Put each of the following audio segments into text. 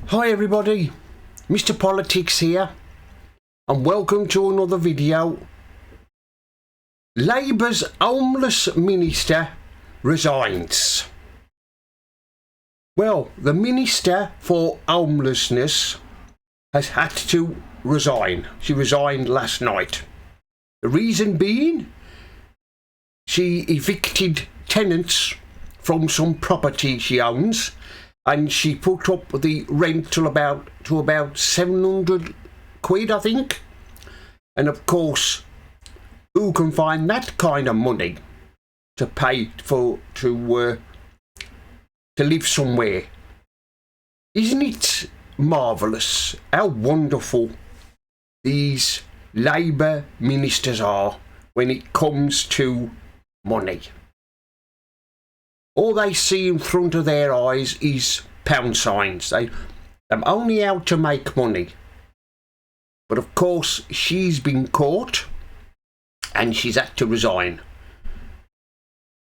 Hi everybody, Mr. Politics here, and welcome to another video. Labour's homeless minister resigns. Well, the Minister for Homelessness has had to resign. She resigned last night. The reason being, she evicted tenants from some property she owns, and she put up the rent to about 700 quid, I think. And of course, who can find that kind of money to pay to live somewhere? Isn't it marvellous how wonderful these Labour ministers are when it comes to money? All they see in front of their eyes is pound signs. They're only out to make money. But of course, she's been caught and she's had to resign.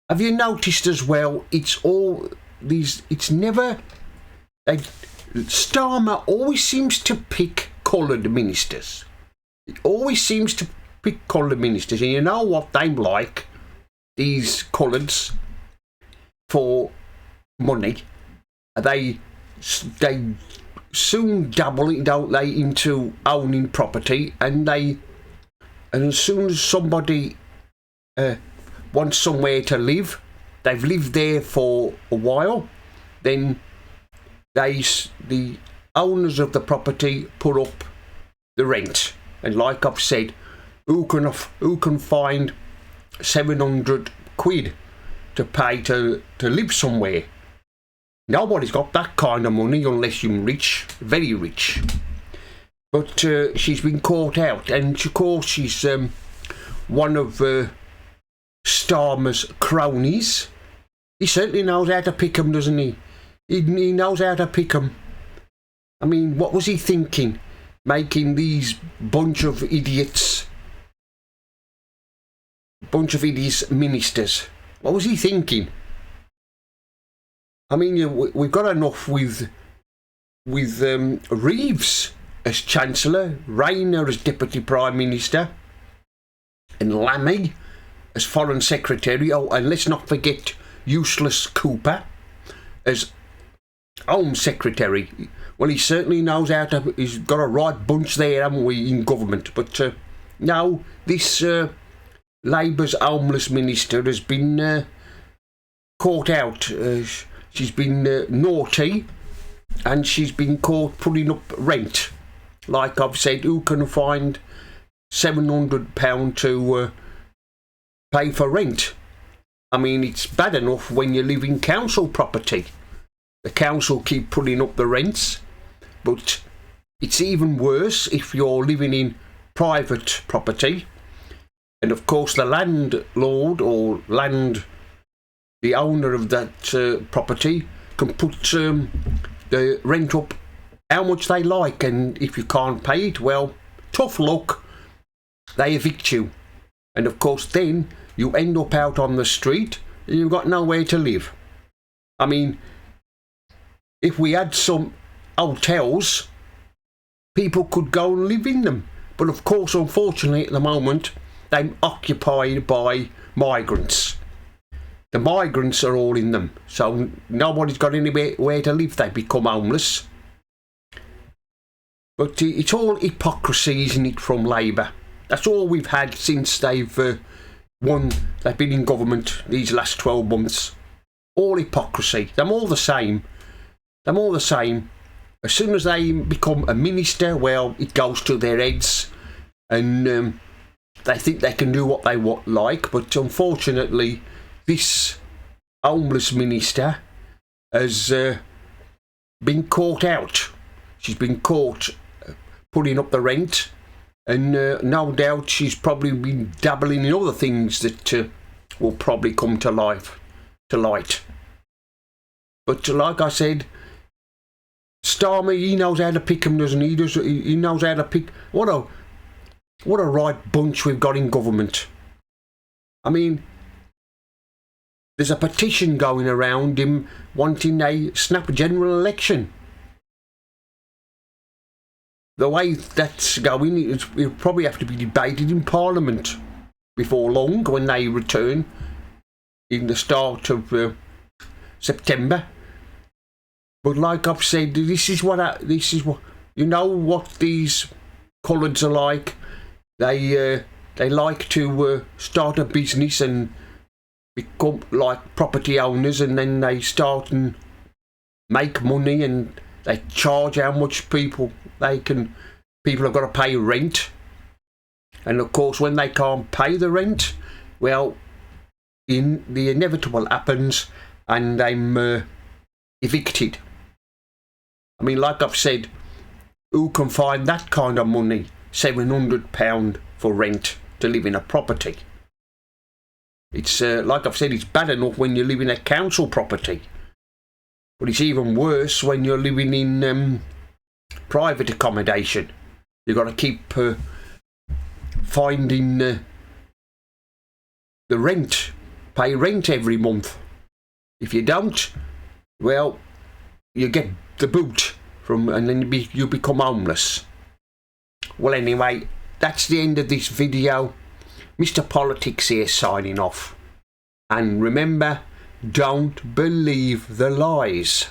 Have you noticed as well, Starmer always seems to pick coloured ministers. It always seems to pick coloured ministers, and you know what they like, these coloureds, for money. They soon double, don't they, into owning property, and as soon as somebody wants somewhere to live, they've lived there for a while, then the owners of the property put up the rent. And like I've said, who can find 700 quid to pay to live somewhere? Nobody's got that kind of money unless you're rich, very rich. But she's been caught out, and of course she's one of Starmer's cronies. He certainly knows how to pick 'em, doesn't he? He knows how to pick 'em. I mean, what was he thinking, making these bunch of idiots ministers? What was he thinking? I mean, we've got enough with Reeves as Chancellor, Rayner as Deputy Prime Minister, and Lammy as Foreign Secretary. Oh, and let's not forget useless Cooper as Home Secretary. Well, he certainly knows how to. He's got a right bunch there, haven't we, in government? But now this Labour's homeless minister has been caught out. She's been naughty, and she's been caught putting up rent. Like I've said, who can find £700 to pay for rent? I mean, it's bad enough when you live in council property. The council keep putting up the rents, but it's even worse if you're living in private property. And of course, the landlord or the owner of that property can put the rent up how much they like, and if you can't pay it, well, tough luck, they evict you. And of course then you end up out on the street and you've got nowhere to live. I mean, if we had some hotels, people could go and live in them, but of course, unfortunately, at the moment they're occupied by migrants. The migrants are all in them, so nobody's got anywhere to live. They become homeless. But it's all hypocrisy, isn't it, from Labour? That's all we've had since they've they've been in government these last 12 months. All hypocrisy. They're all the same. As soon as they become a minister, well, it goes to their heads, and they think they can do what they like. But unfortunately, this homeless minister has been caught out. She's been caught putting up the rent, and no doubt she's probably been dabbling in other things that will probably come to light. But like I said, Starmer, he knows how to pick 'em, doesn't he? He knows how to pick. What a right bunch we've got in government. I mean, there's a petition going around him wanting a snap general election. the way that's going, it'll probably have to be debated in Parliament before long when they return in the start of September. But like I've said, this is what you know what these coloureds are like. They like to start a business and become like property owners, and then they start and make money, and they charge how much people have got to pay rent. And of course, when they can't pay the rent, well, the inevitable happens, and I'm evicted. I mean, like I've said, who can find that kind of money, £700 for rent to live in a property? It's like I've said, it's bad enough when you live in a council property, but it's even worse when you're living in private accommodation. You've got to keep finding the rent, pay rent every month. If you don't, well, you get the boot and then you become homeless. Well, anyway, that's the end of this video. Mr. Politics here signing off. And remember, don't believe the lies.